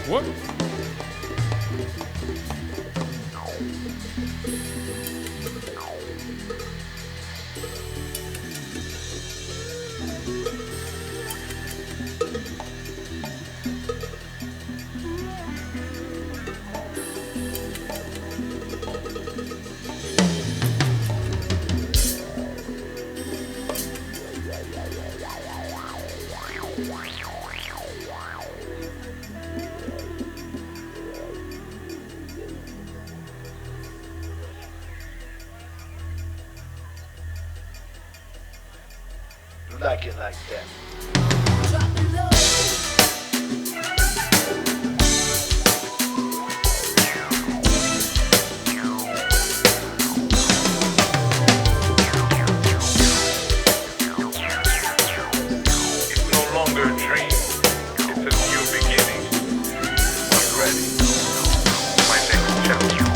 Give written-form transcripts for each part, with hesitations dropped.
What? Like it like that. It's no longer a dream. It's a new beginning. I'm ready. My next chapter.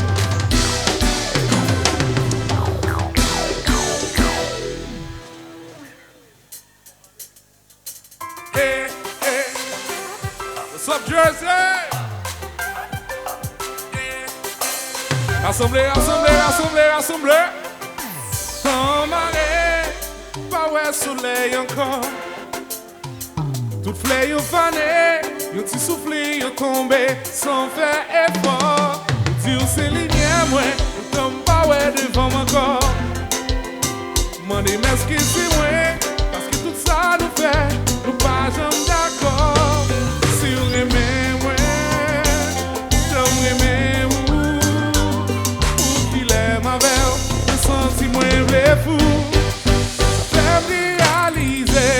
Hey, hey. What's up, Jersey? Assemblée, assemblée, assemblée, assemblée. Sans marée, pas ouais soleil encore. Tout flé yo fané, yo ti soufflé, yo tombé sans faire effort. Dire c'est lumière, moi, yo tombe pas ouais devant mon corps. Mandez m'excuser, moi, parce que tout ça nous fait, nous pas jamais d'accord. Si vous aimez, moi, j'aime aimer ou qu'il aime avec, je sens si moi vrai fou. Ça fait me réaliser.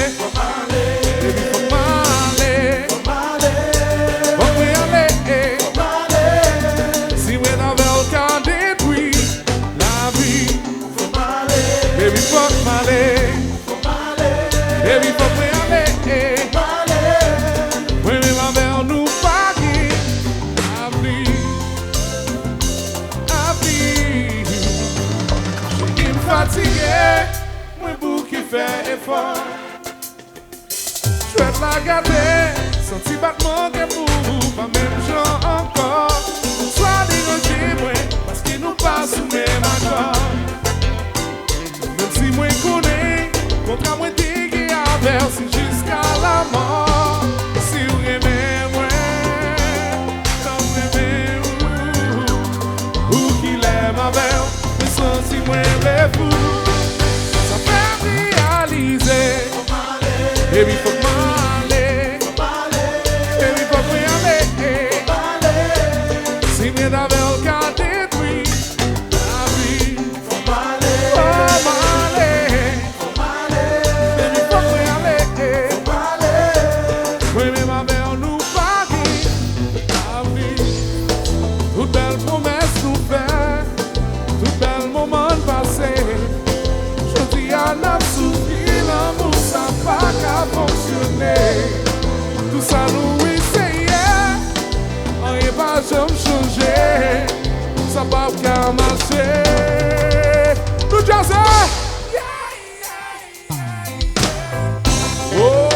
Baby, fuck Malé. Baby, fuck me aller. Oui, mais ma mère nous pague. Abdi. J'ai qui me fatigué. Moi, pour qui fait effort. Je vais te la garder. Senti battement que pour pas même gens encore. Soit dérangé, moi, parce qu'il nous passe sous mes accords. Si moi connais, contre moi dégué à verser jusqu'à la mort. Si vous aimez moi, comme aimez ou qu'il aime avec, mais sans si moi les fou, ça fait réaliser. Baby, faut m'aller, baby, faut m'aller. Si moi d'avais le cas détruit, la vie, faut m'aller. Tout ça nous essayait, on n'est pas jamais changé, ça va pas marcher. Tout jazz, oh,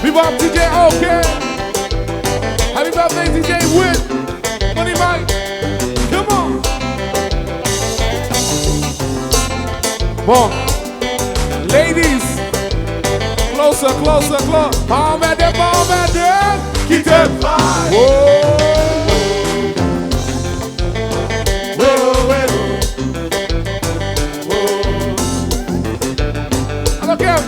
Viva DJ, OK. Happy birthday DJ Wit, Money Mike, come on. Bon. Ladies, closer, closer, closer. Palm at them, keep them fly. Whoa. Whoa, whoa. Look at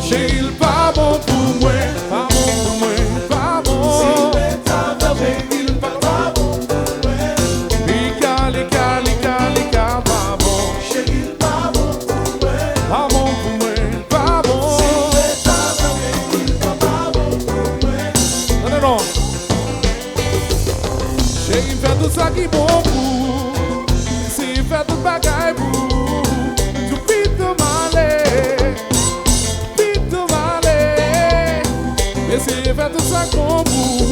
J'ai le pas bon pour moi. Tout ça qui bon pour, c'est fait tout bagaille pour, tu vite malé, mais c'est fait tout ça qu'on pour,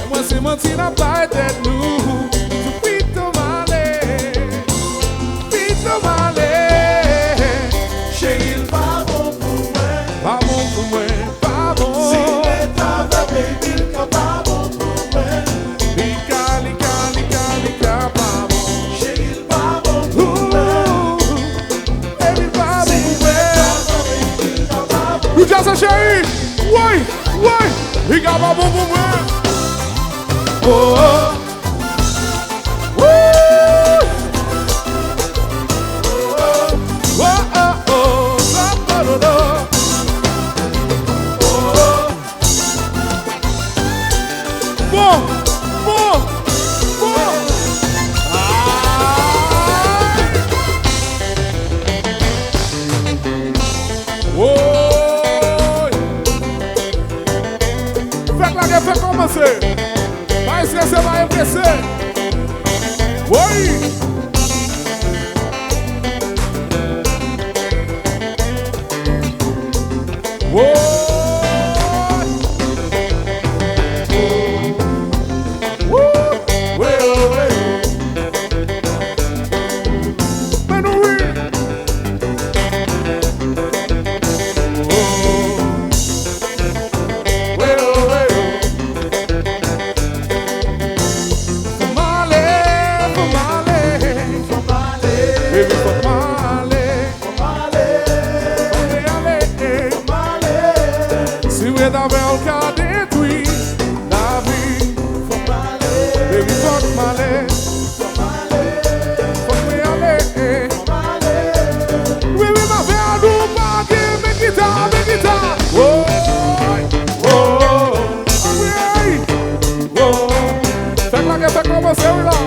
moi se manti na bay tèt nou. Sou Pito Marley, Pito Marley. Chéri, pas bon pour moi. Pas bon pour moi, pas bon. Si l'État va baby, pas bon pour moi. Lika, lika, lika, lika, pas bon. Chéri, pas bon pour moi. Baby, pas Si bon. l'État va baby, pas bon. You just a chéri, ouais, ouais. Lika, pas bon pour moi. Oh, oh. Woo! Oh, oh, oh, sa-ba-da-da. Bon, bon, bon. Oh. Faites la guerre, faites commencer. Vai esquecer, vai enriquecer. Oi. Da bel ka détruit la vie. Baby, fuck Marley. Fuck me aller. Oui, oui, ma faire nous parler. Mes guitares. Oh, oh, oui. Oh, fait la guerre, fait commencer là.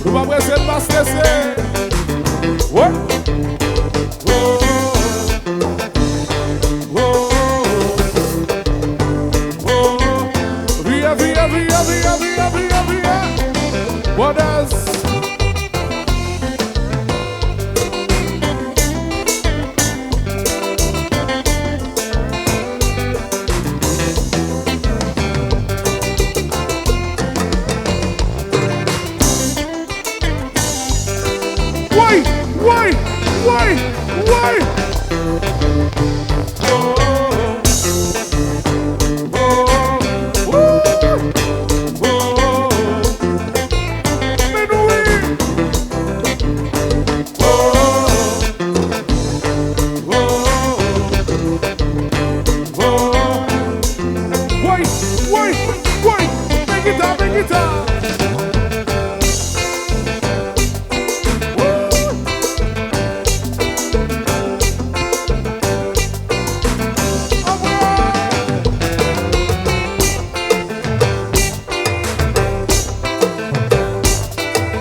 Nous va presser de pas stresser. Ouais. What does why?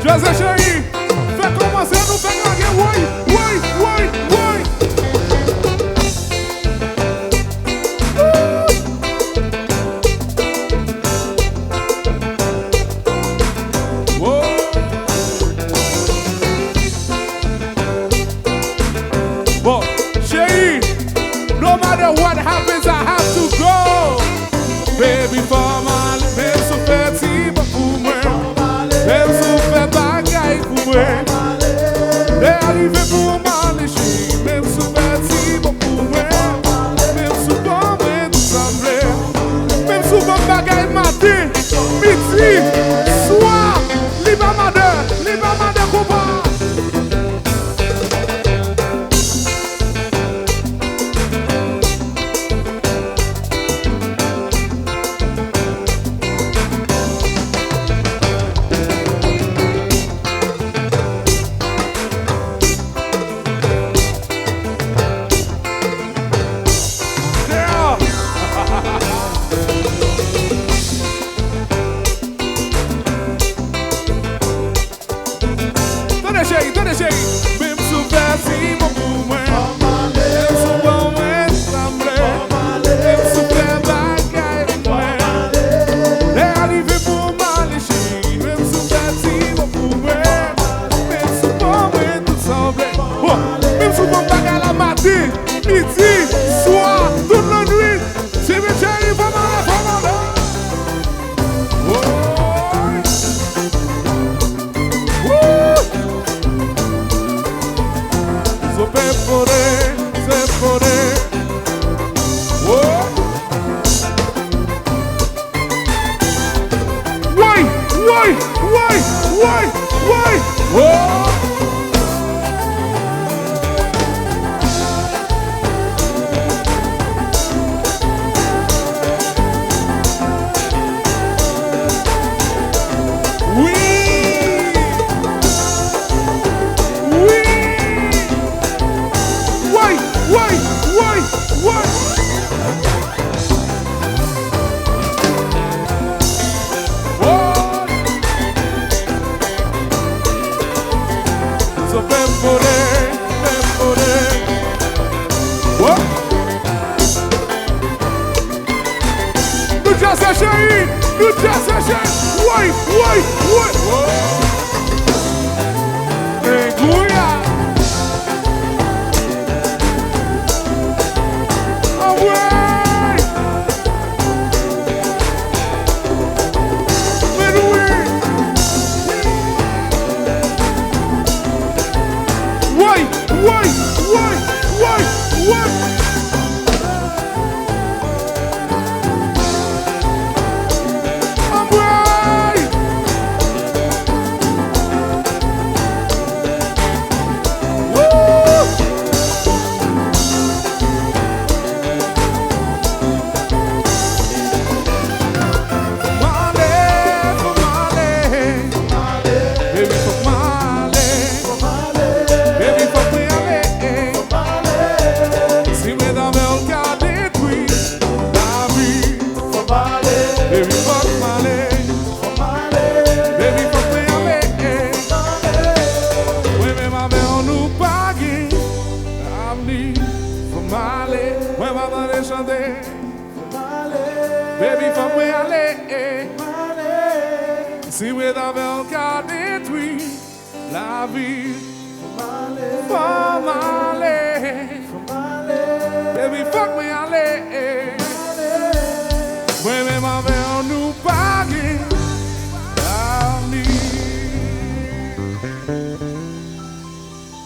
José Chéri, fais commencer, nous fait gagner, oui. Bon, chéri, no matter what happens, I have to go. Baby, for my même sou fait si pour moi, même sou fait bagaille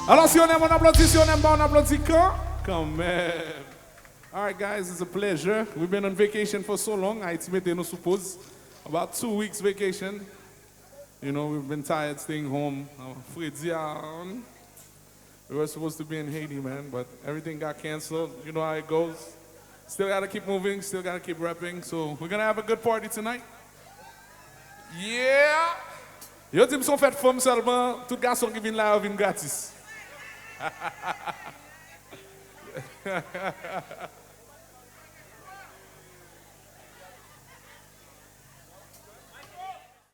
Alors si on aime, on applaudit. Si on aime, on applaudit quand même. All right, guys, it's a pleasure. We've been on vacation for so long. Haiti mette nous sous pause. About 2 weeks vacation. You know, we've been tired staying home. Freddy, we were supposed to be in Haiti, man, but everything got canceled. You know how it goes. Still got to keep moving. Still got to keep repping. So we're going to have a good party tonight. Yeah! Yo dis son fait femme seulement, tout garçon qui vient là vient gratis.